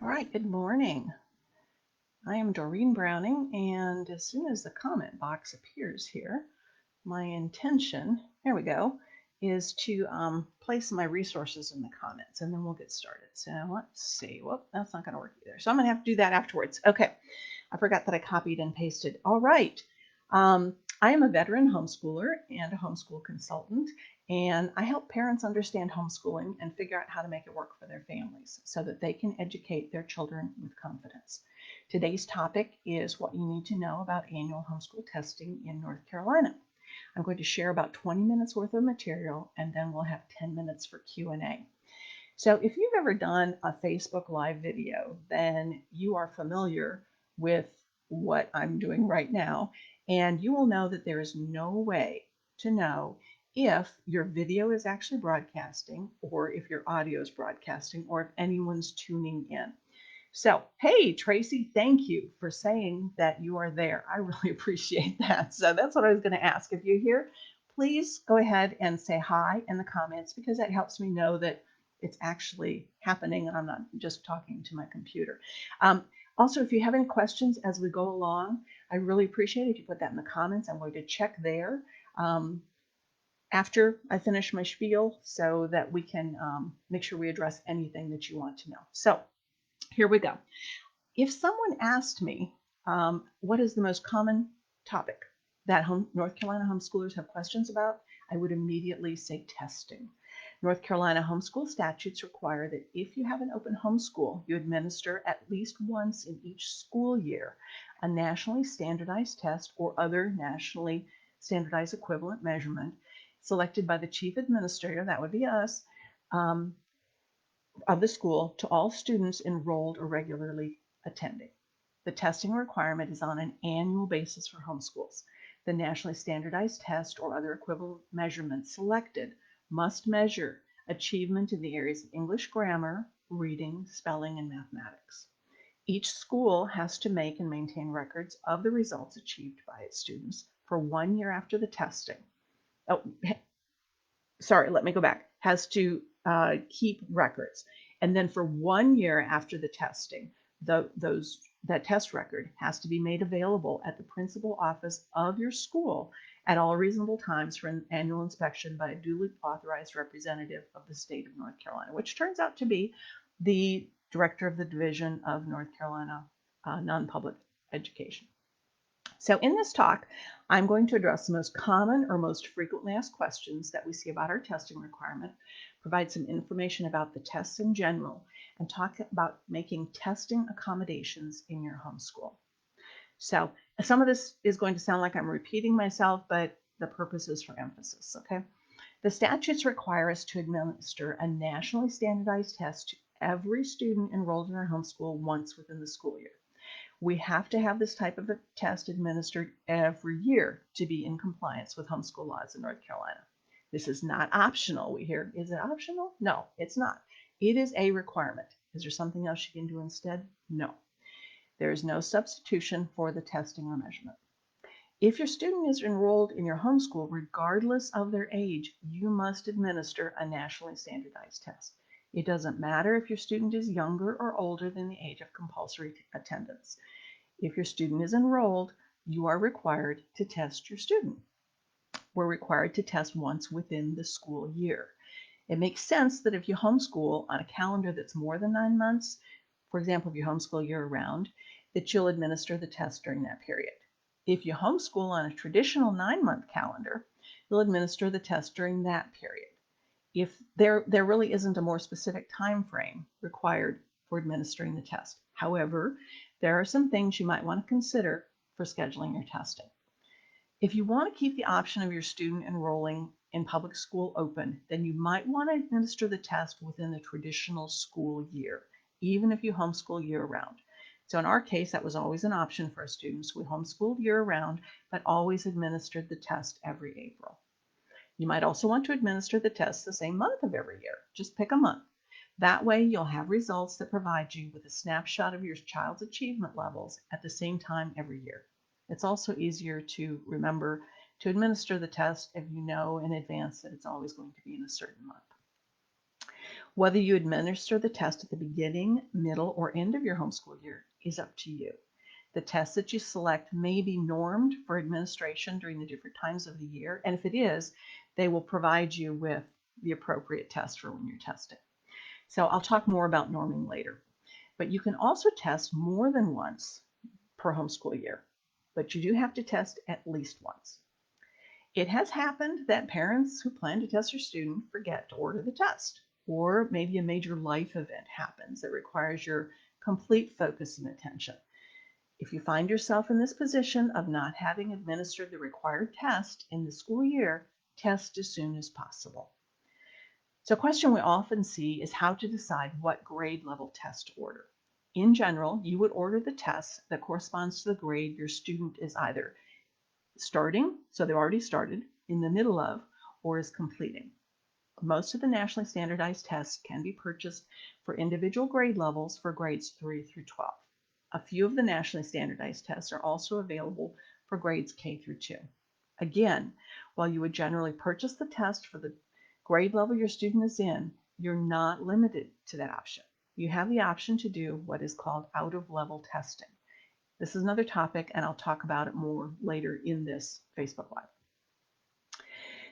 All right, good morning. I am Doreen Browning, and as soon as the comment box appears here, my intention, there we go, is to place my resources in the comments, and then we'll get started. So let's see. Whoop, that's not going to work either. So I'm going to have to do that afterwards. Okay, I forgot that I copied and pasted. All right. I am a veteran homeschooler and a homeschool consultant, and I help parents understand homeschooling and figure out how to make it work for their families so that they can educate their children with confidence. Today's topic is what you need to know about annual homeschool testing in North Carolina. I'm going to share about 20 minutes worth of material, and then we'll have 10 minutes for Q&A. So if you've ever done a Facebook Live video, then you are familiar with what I'm doing right now, and you will know that there is no way to know if your video is actually broadcasting or if your audio is broadcasting or if anyone's tuning in. So, hey, Tracy, thank you for saying that you are there. I really appreciate that. So that's what I was going to ask. If you're here, please go ahead and say hi in the comments because that helps me know that it's actually happening and I'm not just talking to my computer. Also, if you have any questions as we go along, I really appreciate it if you put that in the comments. I'm going to check there after I finish my spiel so that we can make sure we address anything that you want to know. So here we go. If someone asked me what is the most common topic that North Carolina homeschoolers have questions about, I would immediately say testing. North Carolina homeschool statutes require that if you have an open homeschool, you administer at least once in each school year a nationally standardized test or other nationally standardized equivalent measurement selected by the chief administrator, that would be us, um, of the school to all students enrolled or regularly attending. The testing requirement is on an annual basis for homeschools. The nationally standardized test or other equivalent measurement selected must measure achievement in the areas of English grammar, reading, spelling, and mathematics. Each school has to make and maintain records of the results achieved by its students for 1 year after the testing. Oh, sorry, let me go back. Has to keep records. And then for 1 year after the testing, that test record has to be made available at the principal office of your school at all reasonable times for an annual inspection by a duly authorized representative of the state of North Carolina, which turns out to be the director of the Division of North Carolina Non-Public Education. So in this talk, I'm going to address the most common or most frequently asked questions that we see about our testing requirement, provide some information about the tests in general, and talk about making testing accommodations in your homeschool. So some of this is going to sound like I'm repeating myself, but the purpose is for emphasis, okay? The statutes require us to administer a nationally standardized test to every student enrolled in our homeschool once within the school year. We have to have this type of a test administered every year to be in compliance with homeschool laws in North Carolina. This is not optional. We hear, is it optional? No, it's not. It is a requirement. Is there something else you can do instead? No. There is no substitution for the testing or measurement. If your student is enrolled in your homeschool, regardless of their age, you must administer a nationally standardized test. It doesn't matter if your student is younger or older than the age of compulsory attendance. If your student is enrolled, you are required to test your student. We're required to test once within the school year. It makes sense that if you homeschool on a calendar that's more than 9 months, for example, if you homeschool year round, that you'll administer the test during that period. If you homeschool on a traditional 9-month calendar, you'll administer the test during that period. If there really isn't a more specific time frame required for administering the test. However, there are some things you might want to consider for scheduling your testing. If you want to keep the option of your student enrolling in public school open, then you might want to administer the test within the traditional school year, even if you homeschool year round. So in our case, that was always an option for our students. We homeschooled year round, but always administered the test every April. You might also want to administer the test the same month of every year. Just pick a month. That way you'll have results that provide you with a snapshot of your child's achievement levels at the same time every year. It's also easier to remember to administer the test if you know in advance that it's always going to be in a certain month. Whether you administer the test at the beginning, middle, or end of your homeschool year is up to you. The tests that you select may be normed for administration during the different times of the year, and if it is, they will provide you with the appropriate test for when you're testing. So I'll talk more about norming later. But you can also test more than once per homeschool year, but you do have to test at least once. It has happened that parents who plan to test their student forget to order the test, or maybe a major life event happens that requires your complete focus and attention. If you find yourself in this position of not having administered the required test in the school year, test as soon as possible. So a question we often see is how to decide what grade level test to order. In general, you would order the test that corresponds to the grade your student is either starting, so they've already started, in the middle of, or is completing. Most of the nationally standardized tests can be purchased for individual grade levels for grades 3 through 12. A few of the nationally standardized tests are also available for grades K through 2. Again, while you would generally purchase the test for the grade level your student is in, you're not limited to that option. You have the option to do what is called out-of-level testing. This is another topic, and I'll talk about it more later in this Facebook Live.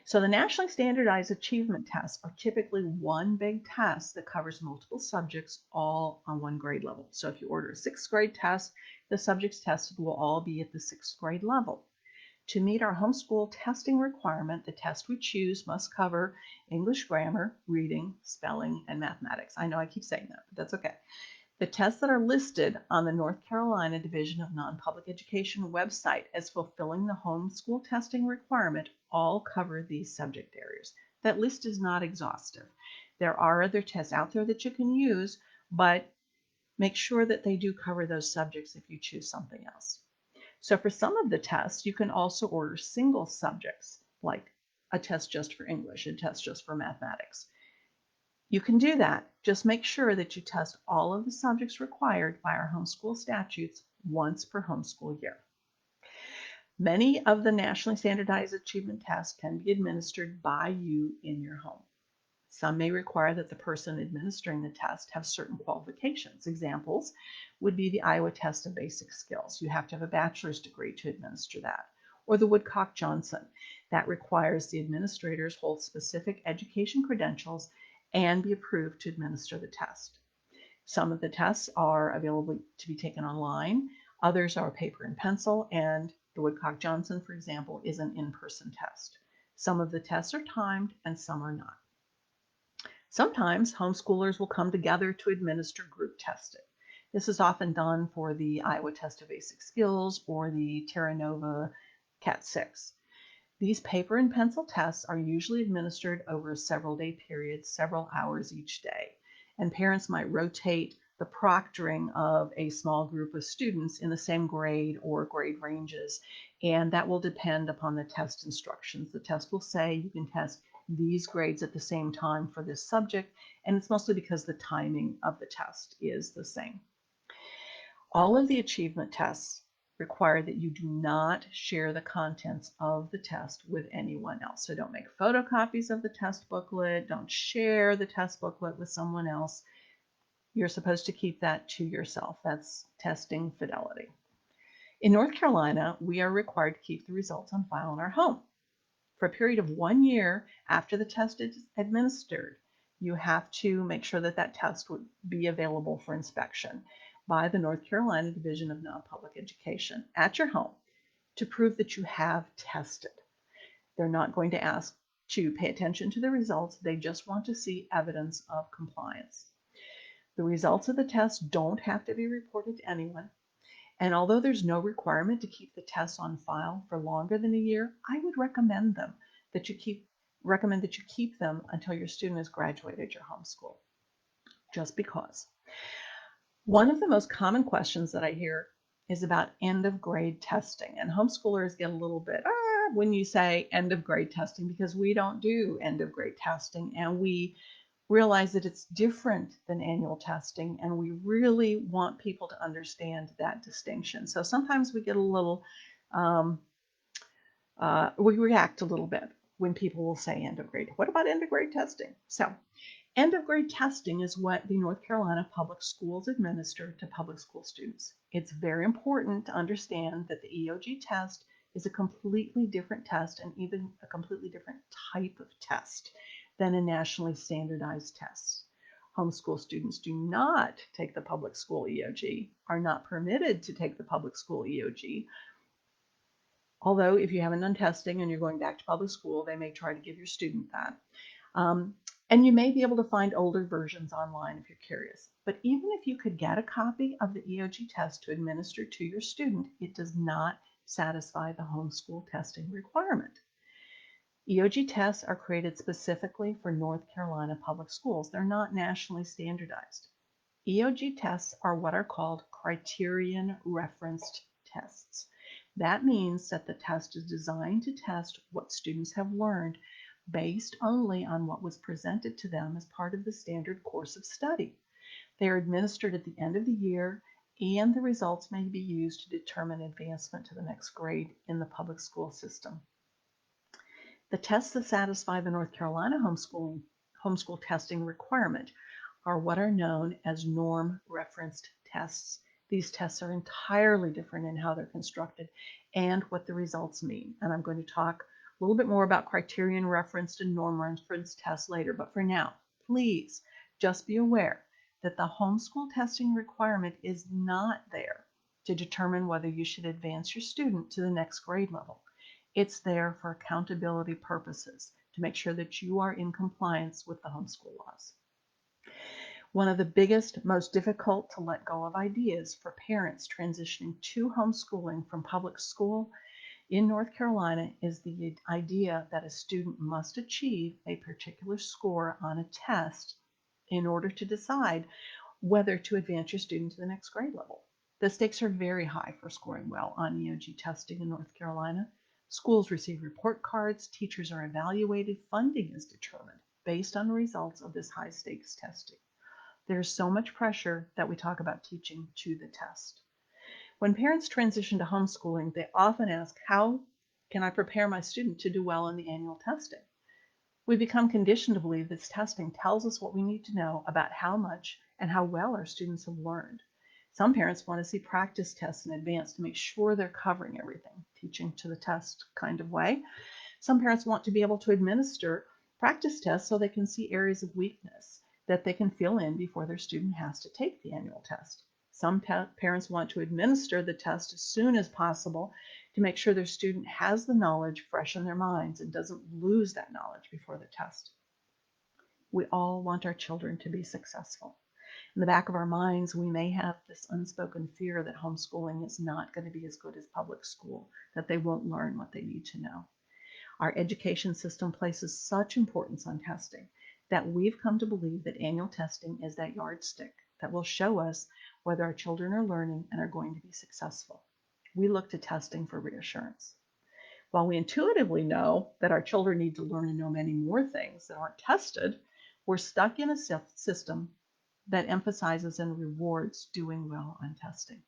So the nationally standardized achievement tests are typically one big test that covers multiple subjects all on one grade level. So if you order a 6th grade test, the subjects tested will all be at the 6th grade level. To meet our homeschool testing requirement, the test we choose must cover English grammar, reading, spelling, and mathematics. I know I keep saying that, but that's okay. The tests that are listed on the North Carolina Division of Non-Public Education website as fulfilling the homeschool testing requirement all cover these subject areas. That list is not exhaustive. There are other tests out there that you can use, but make sure that they do cover those subjects if you choose something else. So for some of the tests, you can also order single subjects, like a test just for English, a test just for mathematics. You can do that. Just make sure that you test all of the subjects required by our homeschool statutes once per homeschool year. Many of the nationally standardized achievement tests can be administered by you in your home. Some may require that the person administering the test have certain qualifications. Examples would be the Iowa Test of Basic Skills. You have to have a bachelor's degree to administer that. Or the Woodcock-Johnson. That requires the administrators hold specific education credentials and be approved to administer the test. Some of the tests are available to be taken online. Others are paper and pencil, and the Woodcock-Johnson, for example, is an in-person test. Some of the tests are timed and some are not. Sometimes homeschoolers will come together to administer group testing. This is often done for the Iowa Test of Basic Skills or the Terra Nova Cat 6. These paper and pencil tests are usually administered over a several-day period, several hours each day, and parents might rotate the proctoring of a small group of students in the same grade or grade ranges, and that will depend upon the test instructions. The test will say you can test these grades at the same time for this subject, and it's mostly because the timing of the test is the same. All of the achievement tests require that you do not share the contents of the test with anyone else. So don't make photocopies of the test booklet, don't share the test booklet with someone else. You're supposed to keep that to yourself. That's testing fidelity. In North Carolina, we are required to keep the results on file in our home. For a period of 1 year after the test is administered, you have to make sure that that test would be available for inspection by the North Carolina Division of Non-Public Education at your home to prove that you have tested. They're not going to ask to pay attention to the results. They just want to see evidence of compliance. The results of the test don't have to be reported to anyone. And although there's no requirement to keep the tests on file for longer than a year, I would recommend that you keep them until your student has graduated your homeschool, just because. One of the most common questions that I hear is about end of grade testing, and homeschoolers get a little bit when you say end of grade testing, because we don't do end of grade testing, and we realize that it's different than annual testing, and we really want people to understand that distinction. So sometimes we get a little, we react a little bit when people will say end of grade. What about end of grade testing? So End of grade testing is what the North Carolina public schools administer to public school students. It's very important to understand that the EOG test is a completely different test and even a completely different type of test than a nationally standardized test. Homeschool students do not take the public school EOG, are not permitted to take the public school EOG. Although if you haven't done testing and you're going back to public school, they may try to give your student that. And you may be able to find older versions online if you're curious. But even if you could get a copy of the EOG test to administer to your student, it does not satisfy the homeschool testing requirement. EOG tests are created specifically for North Carolina public schools. They're not nationally standardized. EOG tests are what are called criterion referenced tests. That means that the test is designed to test what students have learned based only on what was presented to them as part of the standard course of study. They are administered at the end of the year, and the results may be used to determine advancement to the next grade in the public school system. The tests that satisfy the North Carolina homeschool testing requirement are what are known as norm referenced tests. These tests are entirely different in how they're constructed and what the results mean. And I'm going to talk a little bit more about criterion referenced and norm referenced tests later. But for now, please just be aware that the homeschool testing requirement is not there to determine whether you should advance your student to the next grade level. It's there for accountability purposes to make sure that you are in compliance with the homeschool laws. One of the biggest, most difficult to let go of ideas for parents transitioning to homeschooling from public school in North Carolina is the idea that a student must achieve a particular score on a test in order to decide whether to advance your student to the next grade level. The stakes are very high for scoring well on EOG testing in North Carolina. Schools receive report cards, teachers are evaluated, funding is determined based on the results of this high stakes testing. There's so much pressure that we talk about teaching to the test. When parents transition to homeschooling, they often ask, how can I prepare my student to do well in the annual testing? We become conditioned to believe this testing tells us what we need to know about how much and how well our students have learned. Some parents want to see practice tests in advance to make sure they're covering everything, teaching to the test kind of way. Some parents want to be able to administer practice tests so they can see areas of weakness that they can fill in before their student has to take the annual test. Some parents want to administer the test as soon as possible to make sure their student has the knowledge fresh in their minds and doesn't lose that knowledge before the test. We all want our children to be successful. In the back of our minds, we may have this unspoken fear that homeschooling is not going to be as good as public school, that they won't learn what they need to know. Our education system places such importance on testing that we've come to believe that annual testing is that yardstick that will show us whether our children are learning and are going to be successful. We look to testing for reassurance. While we intuitively know that our children need to learn and know many more things that aren't tested, we're stuck in a system that emphasizes and rewards doing well on testing.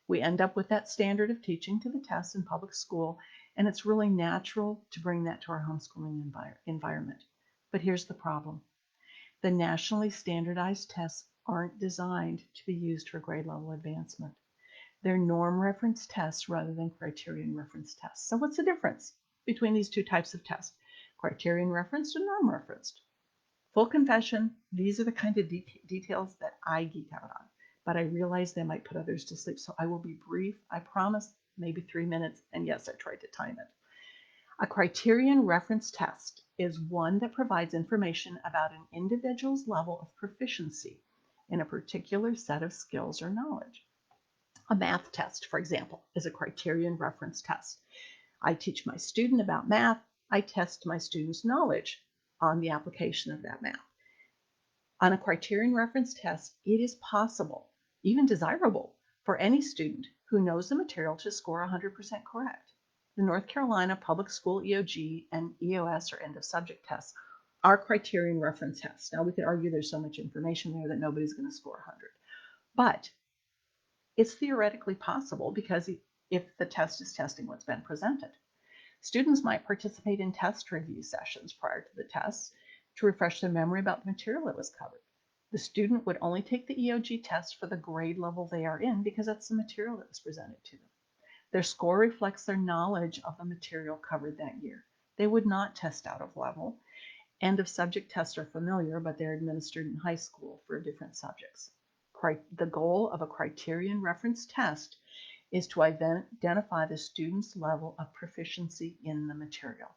We end up with that standard of teaching to the test in public school, and it's really natural to bring that to our homeschooling environment. But here's the problem. The nationally standardized tests aren't designed to be used for grade level advancement. They're norm reference tests rather than criterion reference tests. So what's the difference between these two types of tests? Criterion referenced and norm referenced. Full confession, these are the kind of details that I geek out on, but I realize they might put others to sleep, so I will be brief. I promise, maybe 3 minutes, and yes, I tried to time it. A criterion reference test is one that provides information about an individual's level of proficiency in a particular set of skills or knowledge. A math test, for example, is a criterion reference test. I teach my student about math. I test my student's knowledge on the application of that math. On a criterion reference test, it is possible, even desirable, for any student who knows the material to score 100% correct. The North Carolina Public School EOG and EOS, or end of subject tests, are criterion reference tests. Now, we could argue there's so much information there that nobody's going to score 100. But it's theoretically possible because if the test is testing what's been presented. Students might participate in test review sessions prior to the tests, to refresh their memory about the material that was covered. The student would only take the EOG test for the grade level they are in because that's the material that was presented to them. Their score reflects their knowledge of the material covered that year. They would not test out of level. End of subject tests are familiar, but they're administered in high school for different subjects. The goal of a criterion reference test is to identify the student's level of proficiency in the material.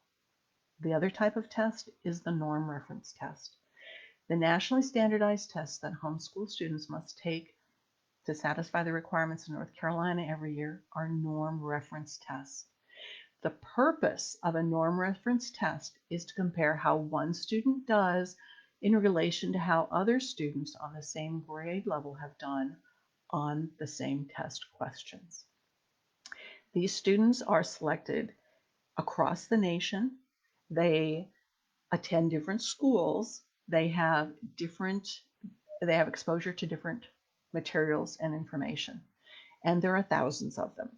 The other type of test is the norm reference test. The nationally standardized tests that homeschool students must take to satisfy the requirements in North Carolina every year are norm reference tests. The purpose of a norm reference test is to compare how one student does in relation to how other students on the same grade level have done on the same test questions. These students are selected across the nation. They attend different schools. They have exposure to different materials and information. And there are thousands of them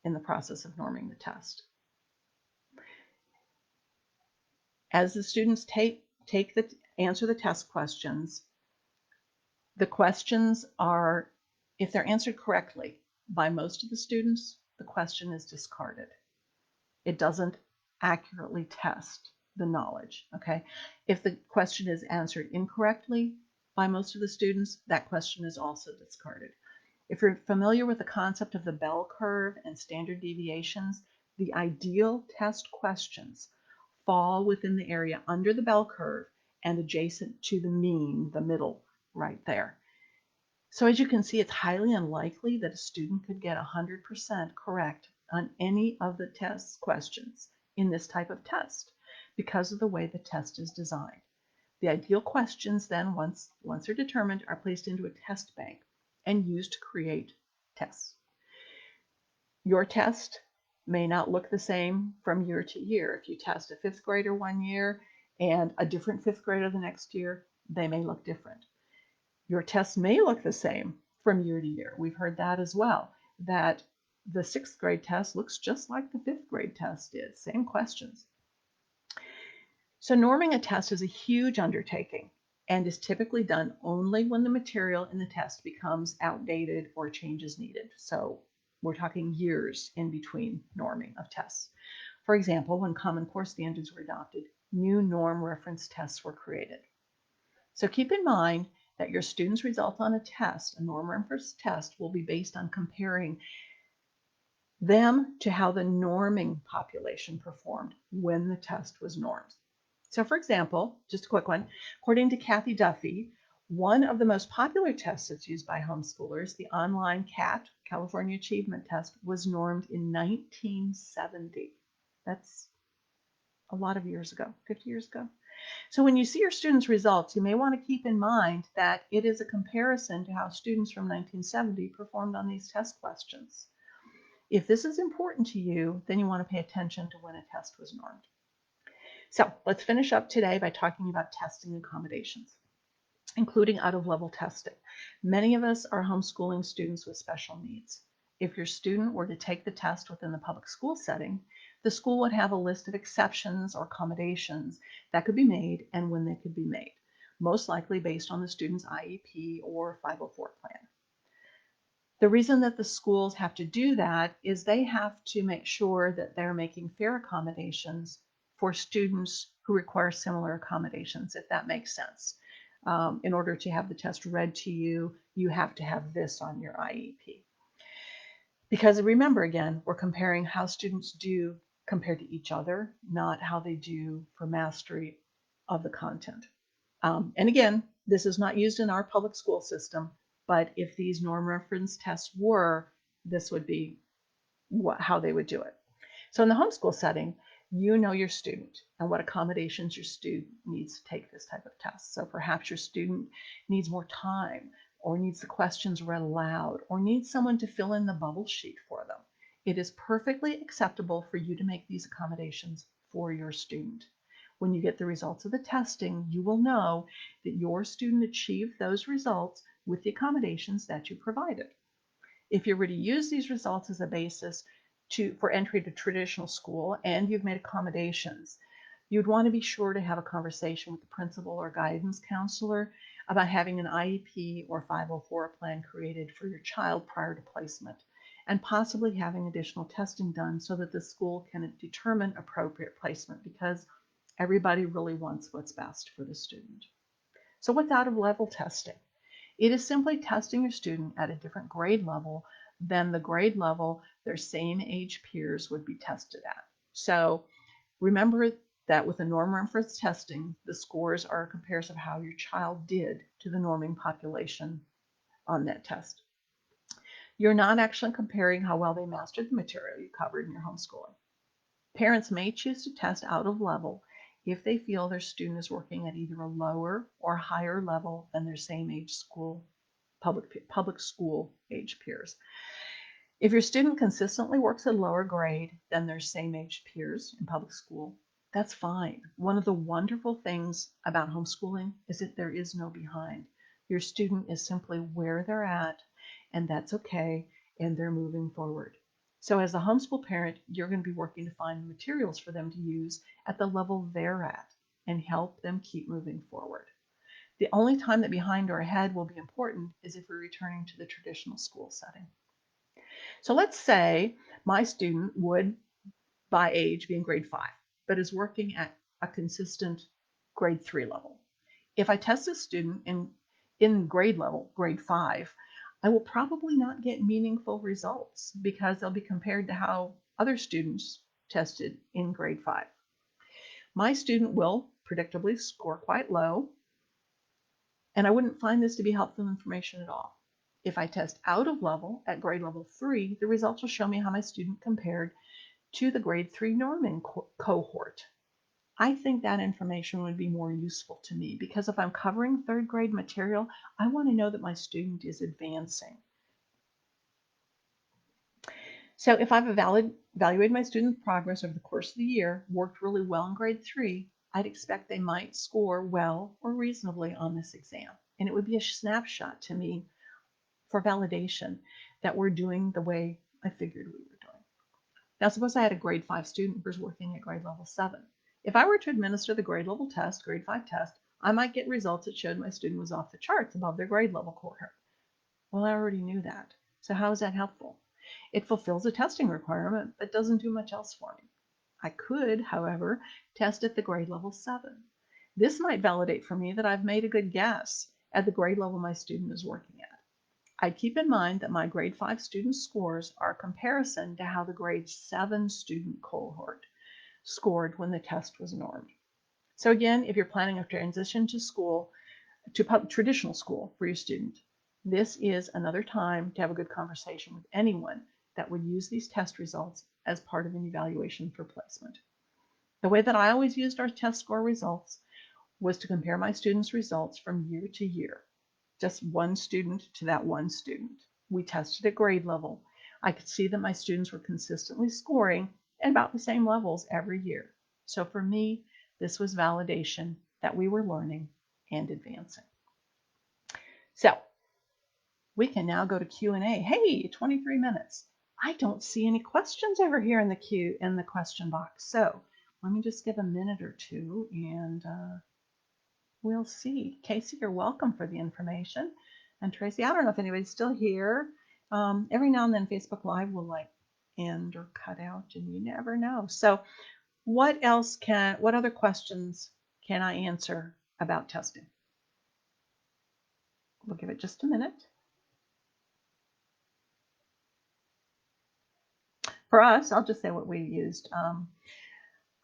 in the process of norming the test. As the students answer the test questions, the questions are, if they're answered correctly by most of the students, the question is discarded. It doesn't accurately test the knowledge, okay? If the question is answered incorrectly by most of the students, that question is also discarded. If you're familiar with the concept of the bell curve and standard deviations, the ideal test questions fall within the area under the bell curve and adjacent to the mean, the middle right there. So as you can see, it's highly unlikely that a student could get 100% correct on any of the test questions in this type of test because of the way the test is designed. The ideal questions then, once they're determined, are placed into a test bank and used to create tests. Your test may not look the same from year to year. If you test a fifth grader one year and a different fifth grader the next year, they may look different. Your test may look the same from year to year. We've heard that as well, that the sixth grade test looks just like the fifth grade test did, same questions. So norming a test is a huge undertaking and is typically done only when the material in the test becomes outdated or changes needed. So we're talking years in between norming of tests. For example, when Common Core standards were adopted, new norm reference tests were created. So keep in mind that your students' results on a test, a norm reference test, will be based on comparing them to how the norming population performed when the test was normed. So for example, just a quick one, according to Kathy Duffy, one of the most popular tests that's used by homeschoolers, the online CAT, California Achievement Test, was normed in 1970. That's a lot of years ago, 50 years ago. So when you see your students' results, you may want to keep in mind that it is a comparison to how students from 1970 performed on these test questions. If this is important to you, then you want to pay attention to when a test was normed. So let's finish up today by talking about testing accommodations, including out-of-level testing. Many of us are homeschooling students with special needs. If your student were to take the test within the public school setting, the school would have a list of exceptions or accommodations that could be made and when they could be made, most likely based on the student's IEP or 504 plan. The reason that the schools have to do that is they have to make sure that they're making fair accommodations for students who require similar accommodations, if that makes sense. In order to have the test read to you, you have to have this on your IEP. Because remember, again, we're comparing how students do compared to each other, not how they do for mastery of the content. And again, this is not used in our public school system, but if these norm reference tests were, this would be how they would do it. So in the homeschool setting, you know your student and what accommodations your student needs to take this type of test. So perhaps your student needs more time, or needs the questions read aloud, or needs someone to fill in the bubble sheet for them. It is perfectly acceptable for you to make these accommodations for your student. When you get the results of the testing, you will know that your student achieved those results with the accommodations that you provided. If you were to use these results as a basis for entry to traditional school and you've made accommodations, You'd want to be sure to have a conversation with the principal or guidance counselor about having an IEP or 504 plan created for your child prior to placement, and possibly having additional testing done so that the school can determine appropriate placement, because everybody really wants what's best for the student. So what's out of level testing? It is simply testing your student at a different grade level than the grade level their same age peers would be tested at. So remember that with the norm reference testing, the scores are a comparison of how your child did to the norming population on that test. You're not actually comparing how well they mastered the material you covered in your homeschooling. Parents may choose to test out of level if they feel their student is working at either a lower or higher level than their same age school, public school age peers. If your student consistently works at a lower grade than their same age peers in public school, that's fine. One of the wonderful things about homeschooling is that there is no behind. Your student is simply where they're at, and that's okay, and they're moving forward. So as a homeschool parent, you're going to be working to find the materials for them to use at the level they're at and help them keep moving forward. The only time that behind or ahead will be important is if we're returning to the traditional school setting. So let's say my student would, by age, be in grade 5, but is working at a consistent grade 3 level. If I test a student in grade level, grade 5, I will probably not get meaningful results because they'll be compared to how other students tested in grade 5. My student will predictably score quite low, and I wouldn't find this to be helpful information at all. If I test out of level at grade level 3, the results will show me how my student compared to the grade 3 norming cohort. I think that information would be more useful to me because if I'm covering third grade material, I want to know that my student is advancing. So if I've evaluated my student's progress over the course of the year, worked really well in grade 3, I'd expect they might score well or reasonably on this exam. And it would be a snapshot to me for validation that we're doing the way I figured we were doing. Now, suppose I had a grade 5 student who's working at grade level 7. If I were to administer the grade level test, grade 5 test, I might get results that showed my student was off the charts above their grade level cohort. Well, I already knew that. So how is that helpful? It fulfills a testing requirement, but doesn't do much else for me. I could, however, test at the grade level 7. This might validate for me that I've made a good guess at the grade level my student is working at. I'd keep in mind that my grade 5 student scores are a comparison to how the grade 7 student cohort scored when the test was normed. So again, if you're planning a transition to school, to traditional school for your student, this is another time to have a good conversation with anyone that would use these test results as part of an evaluation for placement. The way that I always used our test score results was to compare my students' results from year to year. Just one student to that one student. We tested at grade level. I could see that my students were consistently scoring at about the same levels every year. So for me, this was validation that we were learning and advancing. So we can now go to Q&A. Hey, 23 minutes. I don't see any questions over here in the question box. So let me just give a minute or two and we'll see. Casey, you're welcome for the information. And Tracy, I don't know if anybody's still here. Every now and then Facebook Live will like end or cut out and you never know. So what other questions can I answer about testing? We'll give it just a minute. For us, I'll just say what we used.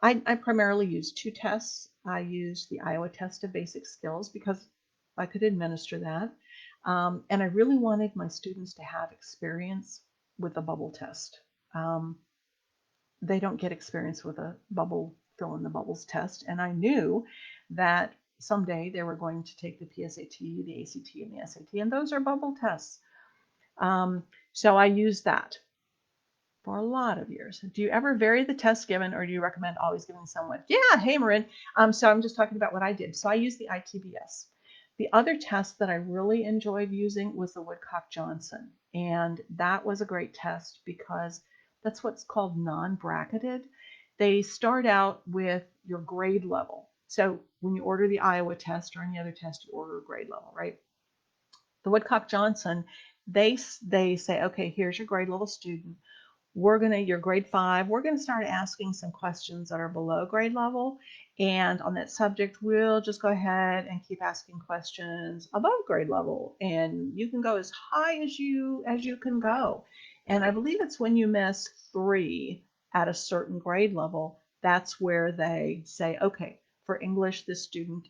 I primarily used 2 tests. I used the Iowa test of basic skills because I could administer that. And I really wanted my students to have experience with a bubble test. They don't get experience with a bubble, fill in the bubbles test. And I knew that someday they were going to take the PSAT, the ACT, and the SAT, and those are bubble tests. So I used that for a lot of years. Do you ever vary the test given, or do you recommend always giving someone? Yeah, hey, Marin. So I'm just talking about what I did. So I used the ITBS. The other test that I really enjoyed using was the Woodcock-Johnson. And that was a great test because that's what's called non-bracketed. They start out with your grade level. So when you order the Iowa test or any other test, you order a grade level, right? The Woodcock-Johnson, they say, okay, here's your grade level student. You're grade 5, we're gonna start asking some questions that are below grade level. And on that subject, we'll just go ahead and keep asking questions above grade level. And you can go as high as you can go. And I believe it's when you miss 3 at a certain grade level, that's where they say, okay, for English, this student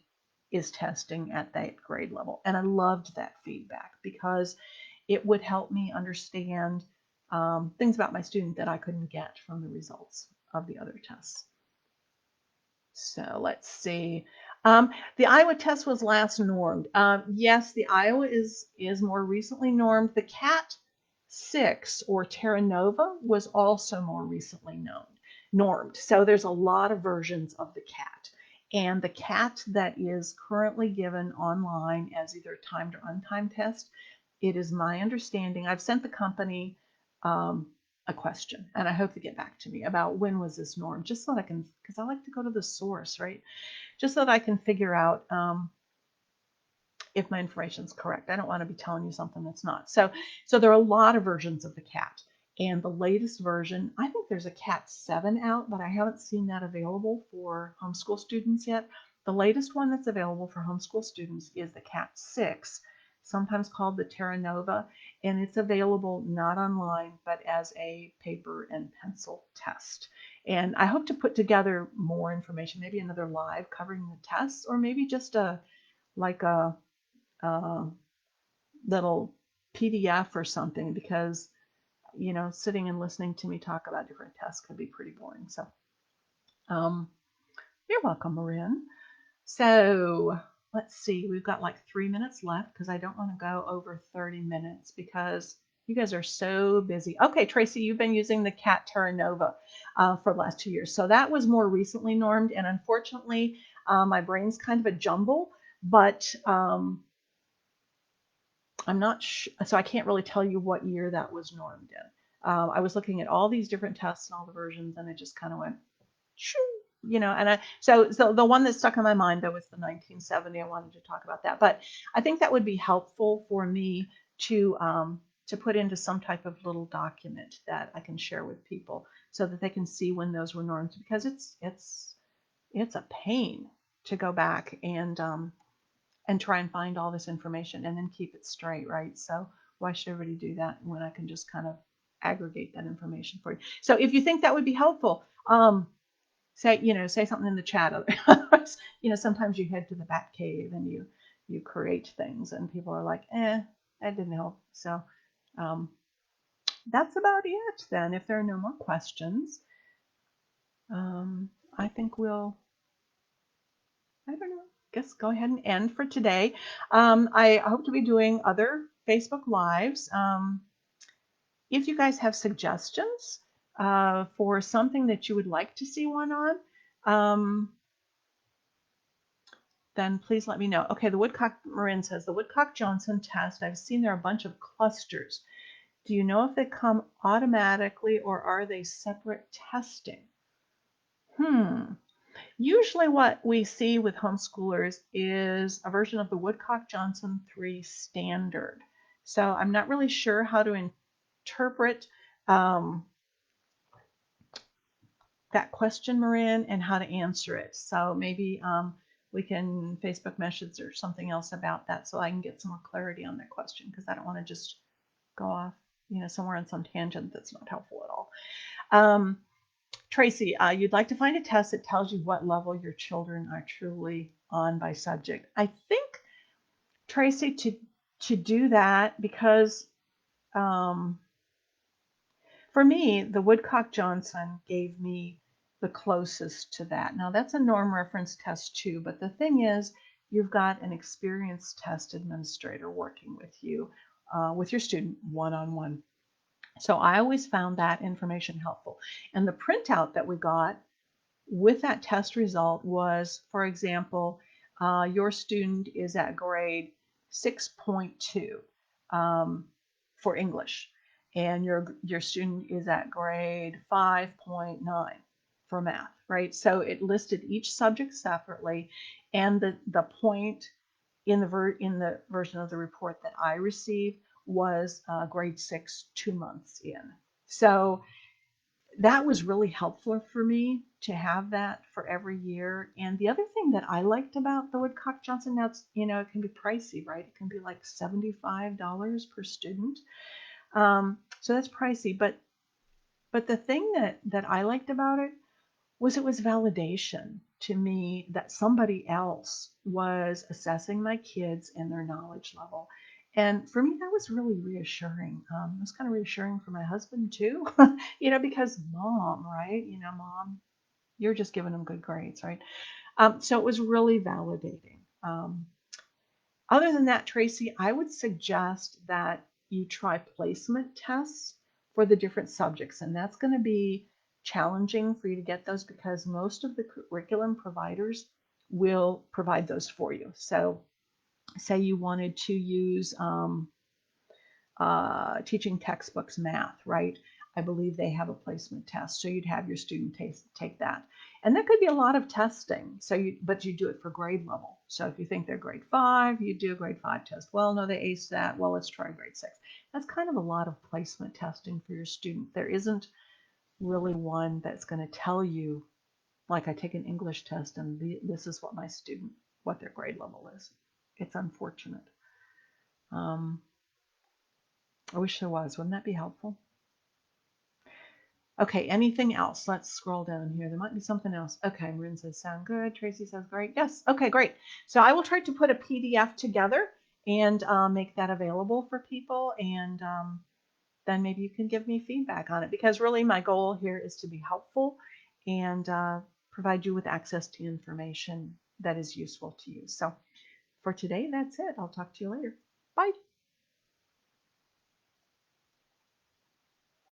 is testing at that grade level. And I loved that feedback because it would help me understand things about my student that I couldn't get from the results of the other tests. So let's see. The Iowa test was last normed. Yes, the Iowa is more recently normed. The Cat 6 or Terra Nova was also more recently normed. So there's a lot of versions of the Cat. And the Cat that is currently given online as either a timed or untimed test, it is my understanding, I've sent the company a question, and I hope to get back to me about when was this norm, just so that I can, because I like to go to the source, right? Just so that I can figure out if my information is correct. I don't want to be telling you something that's not. So there are a lot of versions of the Cat, and the latest version, I think there's a Cat 7 out, but I haven't seen that available for homeschool students yet. The latest one that's available for homeschool students is the Cat 6, sometimes called the Terra Nova, and it's available not online, but as a paper and pencil test. And I hope to put together more information, maybe another live covering the tests, or maybe just a little PDF or something, because sitting and listening to me talk about different tests could be pretty boring. So you're welcome, Marin. So let's see, we've got like 3 minutes left because I don't want to go over 30 minutes because you guys are so busy. Okay, Tracy, you've been using the Cat Terra Nova for the last 2 years. So that was more recently normed, and unfortunately, my brain's kind of a jumble, but I'm not sure, so I can't really tell you what year that was normed in. I was looking at all these different tests and all the versions, and it just kind of went, shoo, and so the one that stuck in my mind, though, was the 1970. I wanted to talk about that, but I think that would be helpful for me to put into some type of little document that I can share with people so that they can see when those were norms, because it's a pain to go back and try and find all this information and then keep it straight, right? So why should everybody do that when I can just kind of aggregate that information for you? So if you think that would be helpful, say something in the chat. Otherwise, sometimes you head to the Bat Cave and you create things, and people are like, that didn't help. So that's about it then. If there are no more questions, I think I don't know, guess go ahead and end for today. I hope to be doing other Facebook Lives. If you guys have suggestions for something that you would like to see one on, then please let me know. Okay, Marin says, the Woodcock-Johnson test, I've seen there are a bunch of clusters. Do you know if they come automatically or are they separate testing? Usually what we see with homeschoolers is a version of the Woodcock-Johnson 3 standard. So I'm not really sure how to interpret that question, Marin, and how to answer it. So maybe we can Facebook message or something else about that so I can get some more clarity on that question, because I don't want to just go off, somewhere on some tangent that's not helpful at all. Tracy, you'd like to find a test that tells you what level your children are truly on by subject. I think, Tracy, to do that, because for me, the Woodcock-Johnson gave me the closest to that. Now, that's a norm reference test too, but the thing is, you've got an experienced test administrator working with you, with your student one-on-one. So I always found that information helpful. And the printout that we got with that test result was, for example, your student is at grade 6.2 for English, and your student is at grade 5.9 for math, right? So it listed each subject separately, and the point in the version of the report that I received was grade 6, 2 months in. So that was really helpful for me to have that for every year. And the other thing that I liked about the Woodcock Johnson, now it's, it can be pricey, right? It can be like $75 per student. So that's pricey. But the thing that I liked about it was validation to me that somebody else was assessing my kids and their knowledge level. And for me, that was really reassuring. It was kind of reassuring for my husband too, because mom, right? Mom, you're just giving them good grades, right? So it was really validating. Other than that, Tracy, I would suggest that you try placement tests for the different subjects. And that's going to be challenging for you to get those because most of the curriculum providers will provide those for you. So, say you wanted to use teaching textbooks math, right? I believe they have a placement test. So you'd have your student take that. And that could be a lot of testing. But you do it for grade level. So if you think they're grade 5, you do a grade 5 test. Well, no, they aced that. Well, let's try grade 6. That's kind of a lot of placement testing for your student. There isn't really one that's going to tell you, like I take an English test and this is what their grade level is. It's unfortunate. I wish there was. Wouldn't that be helpful? Okay, anything else? Let's scroll down here. There might be something else. Okay, Marin says, sound good. Tracy says, great. Yes, okay, great. So I will try to put a PDF together and make that available for people. And then maybe you can give me feedback on it. Because really my goal here is to be helpful and provide you with access to information that is useful to you. So for today, that's it. I'll talk to you later. Bye.